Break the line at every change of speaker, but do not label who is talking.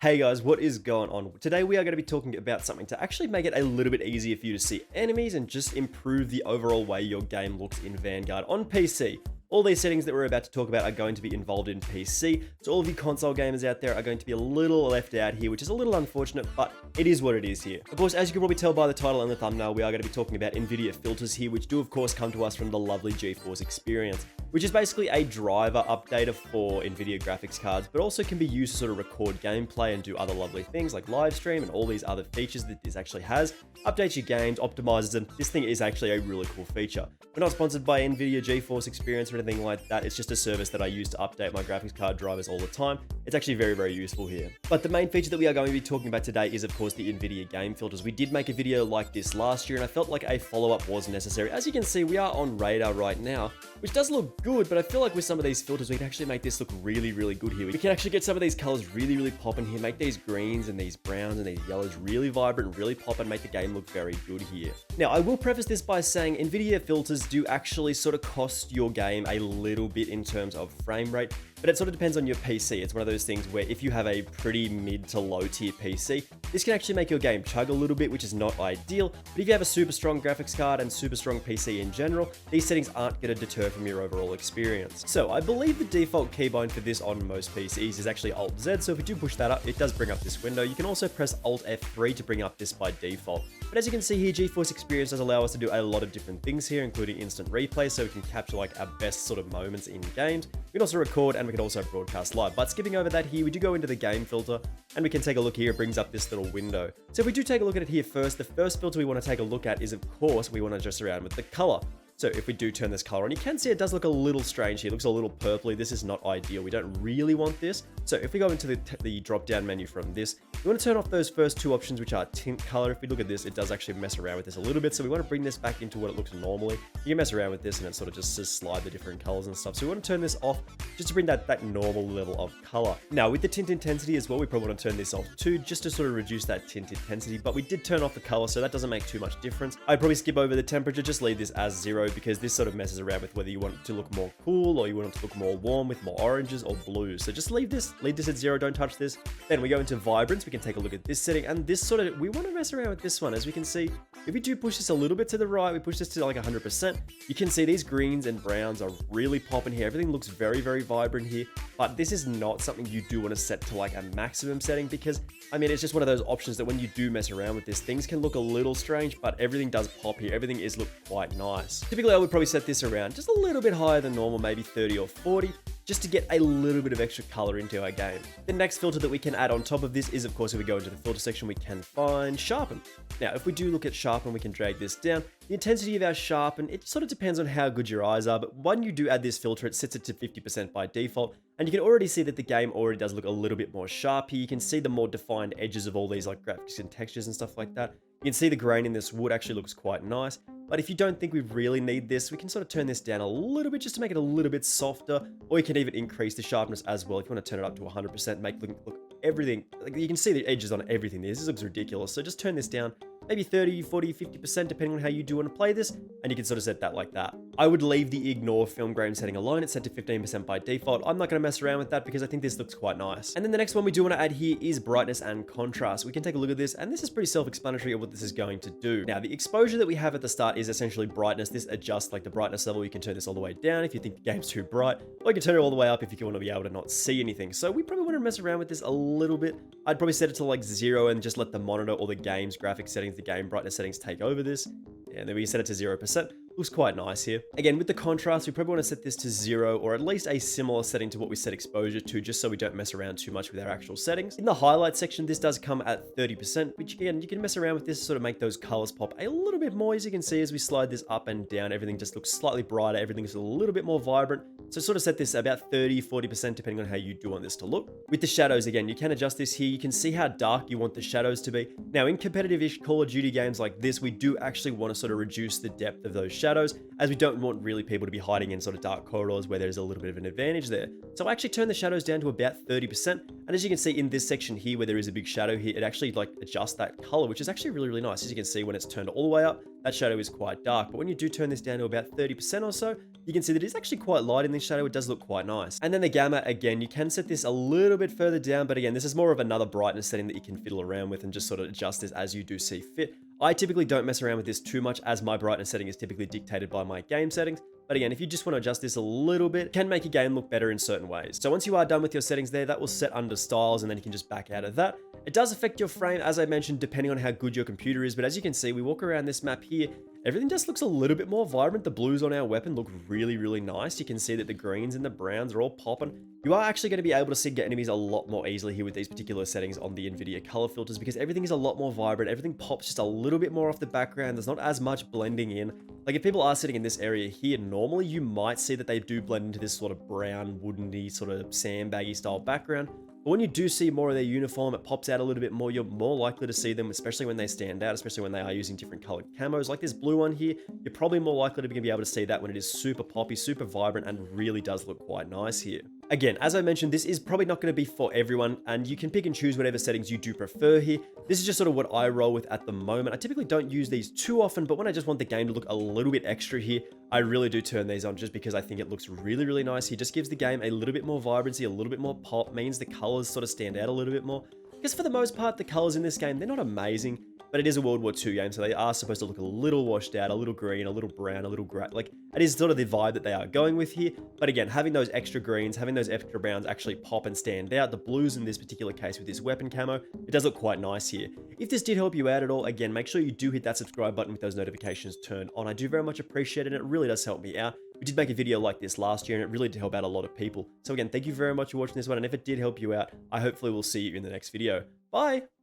Hey guys, what is going on? Today we are going to be talking about something to actually make it a little bit easier for you to see enemies and just improve the overall way your game looks in Vanguard on PC. All these settings that we're about to talk about are going to be involved in PC, so all of you console gamers out there are going to be a little left out here, which is a little unfortunate, but it is what it is here. Of course, as you can probably tell by the title and the thumbnail, we are going to be talking about Nvidia Filters here, which do of course come to us from the lovely Geforce Experience, which is basically a driver updater for Nvidia graphics cards, but also can be used to sort of record gameplay and do other lovely things like live stream and all these other features that this actually has. Updates your games, optimizes them. This thing is actually a really cool feature. We're not sponsored by Nvidia Geforce Experience or anything like that. It's just a service that I use to update my graphics card drivers all the time. It's actually very, very useful here. But the main feature that we are going to be talking about today is, of course, the Nvidia game filters. We did make a video like this last year, and I felt like a follow-up was necessary. As you can see, we are on radar right now, which does look good, but I feel like with some of these filters, we can actually make this look really, really good here. We can actually get some of these colors really, really popping here, make these greens and these browns and these yellows really vibrant, really pop, and make the game look very good here. Now, I will preface this by saying Nvidia filters do actually sort of cost your game a little bit in terms of frame rate, but it sort of depends on your PC. It's one of those things where if you have a pretty mid to low tier PC, this can actually make your game chug a little bit, which is not ideal. But if you have a super strong graphics card and super strong PC in general, these settings aren't going to deter from your overall experience. So I believe the default keybind for this on most PCs is actually Alt-Z, so if you do push that up, it does bring up this window. You can also press Alt-F3 to bring up this by default. But as you can see here, Geforce Experience does allow us to do a lot of different things here, including instant replay, so we can capture like our best sort of moments in games. We can also record and we can also broadcast live. But skipping over that here, we do go into the game filter and we can take a look here. It brings up this little window. So if we do take a look at it here first, the first filter we want to take a look at is, of course, we want to just around with the color. So if we do turn this color on, you can see it does look a little strange here. It looks a little purpley. This is not ideal. We don't really want this. So if we go into the drop-down menu from this, we want to turn off those first two options, which are Tint Color. If we look at this, it does actually mess around with this a little bit. So we want to bring this back into what it looks normally. You can mess around with this and it sort of just says slide the different colors and stuff. So we want to turn this off just to bring that normal level of color. Now with the tint intensity as well, we probably want to turn this off too, just to sort of reduce that tint intensity. But we did turn off the color, so that doesn't make too much difference. I'd probably skip over the temperature, just leave this as 0 because this sort of messes around with whether you want it to look more cool or you want it to look more warm with more oranges or blues. So just leave this at 0, don't touch this. Then we go into Vibrance, we can take a look at this setting, and this sort of, we want to mess around with this one. As we can see, if we do push this a little bit to the right, we push this to like 100%, you can see these greens and browns are really popping here. Everything looks very, very vibrant here, but this is not something you do want to set to like a maximum setting because, I mean, it's just one of those options that when you do mess around with this, things can look a little strange, but everything does pop here. Everything is look quite nice. Typically, I would probably set this around just a little bit higher than normal, maybe 30 or 40, just to get a little bit of extra color into our game. The next filter that we can add on top of this is, of course, if we go into the filter section, we can find Sharpen. Now, if we do look at Sharpen, we can drag this down. The intensity of our Sharpen, it sort of depends on how good your eyes are, but when you do add this filter, it sets it to 50% by default, and you can already see that the game already does look a little bit more sharp here. You can see the more defined edges of all these like graphics and textures and stuff like that. You can see the grain in this wood actually looks quite nice. But if you don't think we really need this, we can sort of turn this down a little bit just to make it a little bit softer, or you can even increase the sharpness as well. If you want to turn it up to 100%, make look everything, like you can see the edges on everything. This looks ridiculous. So just turn this down, maybe 30, 40, 50%, depending on how you do want to play this, and you can sort of set that like that. I would leave the ignore film grain setting alone. It's set to 15% by default. I'm not going to mess around with that because I think this looks quite nice. And then the next one we do want to add here is brightness and contrast. We can take a look at this, and this is pretty self-explanatory of what this is going to do. Now, the exposure that we have at the start is essentially brightness. This adjusts like the brightness level. You can turn this all the way down if you think the game's too bright, or you can turn it all the way up if you want to be able to not see anything. So we probably want to mess around with this a little bit. I'd probably set it to like 0 and just let the monitor or the game's graphics settings, the game brightness settings take over this. Yeah, and then we set it to 0%. Looks quite nice here. Again, with the contrast, we probably want to set this to 0 or at least a similar setting to what we set exposure to, just so we don't mess around too much with our actual settings. In the highlight section, this does come at 30%, which again, you can mess around with this to sort of make those colors pop a little bit more. As you can see, as we slide this up and down, everything just looks slightly brighter. Everything is a little bit more vibrant. So sort of set this about 30, 40%, depending on how you do want this to look. With the shadows, again, you can adjust this here. You can see how dark you want the shadows to be. Now, in competitive-ish Call of Duty games like this, we do actually want to sort of reduce the depth of those shadows, as we don't want really people to be hiding in sort of dark corridors where there's a little bit of an advantage there. So I actually turn the shadows down to about 30%. And as you can see in this section here, where there is a big shadow here, it actually like adjusts that color, which is actually really, really nice. As you can see, when it's turned all the way up, that shadow is quite dark. But when you do turn this down to about 30% or so, you can see that it's actually quite light in this shadow. It does look quite nice. And then the gamma, again, you can set this a little bit further down, but again, this is more of another brightness setting that you can fiddle around with and just sort of adjust this as you do see fit. I typically don't mess around with this too much, as my brightness setting is typically dictated by my game settings. But again, if you just want to adjust this a little bit, it can make your game look better in certain ways. So once you are done with your settings there, that will set under styles, and then you can just back out of that. It does affect your frame, as I mentioned, depending on how good your computer is. But as you can see, we walk around this map here, everything just looks a little bit more vibrant. The blues on our weapon look really, really nice. You can see that the greens and the browns are all popping. You are actually going to be able to see enemies a lot more easily here with these particular settings on the Nvidia color filters, because everything is a lot more vibrant. Everything pops just a little bit more off the background. There's not as much blending in. Like if people are sitting in this area here, normally you might see that they do blend into this sort of brown, woodeny, sort of sandbaggy style background. But when you do see more of their uniform, it pops out a little bit more. You're more likely to see them, especially when they stand out, especially when they are using different colored camos. Like this blue one here, you're probably more likely to be able to see that when it is super poppy, super vibrant, and really does look quite nice here. Again, as I mentioned, this is probably not going to be for everyone, and you can pick and choose whatever settings you do prefer here. This is just sort of what I roll with at the moment. I typically don't use these too often, but when I just want the game to look a little bit extra here, I really do turn these on, just because I think it looks really, really nice here. Just gives the game a little bit more vibrancy, a little bit more pop, means the colors sort of stand out a little bit more. Because for the most part, the colors in this game, they're not amazing, but it is a World War II game, so they are supposed to look a little washed out, a little green, a little brown, a little gray. Like, it is sort of the vibe that they are going with here. But again, having those extra greens, having those extra browns actually pop and stand out. The blues in this particular case with this weapon camo, it does look quite nice here. If this did help you out at all, again, make sure you do hit that subscribe button with those notifications turned on. I do very much appreciate it, and it really does help me out. We did make a video like this last year, and it really did help out a lot of people. So again, thank you very much for watching this one, and if it did help you out, I hopefully will see you in the next video. Bye!